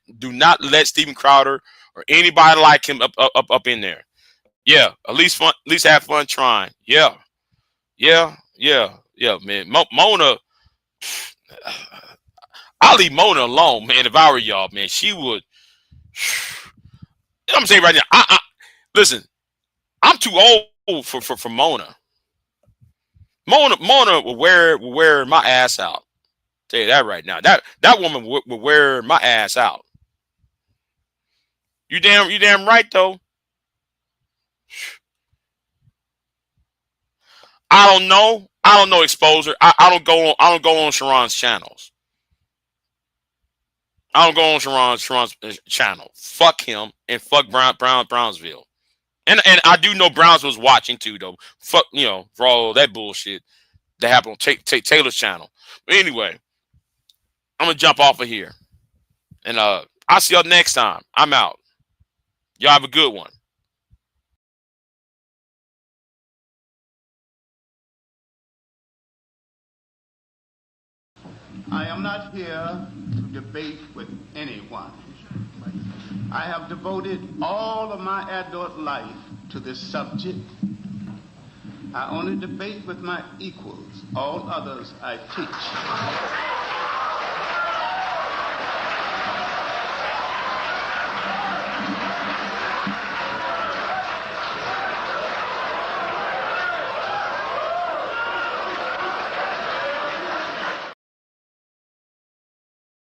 Steven Crowder or anybody like him up in there. Yeah, at least have fun trying. Yeah, man. Mona, I'll leave Mona alone, man. If I were y'all, man, she would. I'm saying right now, I listen. I'm too old for Mona. Mona will wear my ass out. Tell you that right now. That woman will wear my ass out. You damn right though. I don't know. Exposer. I don't go on Sharon's channels. I don't go on Sharon's channel. Fuck him and fuck Brownsville. And I do know Brownsville's watching too though. Fuck, for all that bullshit that happened on Taylor's channel. But anyway, I'm gonna jump off of here. And I'll see y'all next time. I'm out. Y'all have a good one. I am not here to debate with anyone. I have devoted all of my adult life to this subject. I only debate with my equals. All others I teach.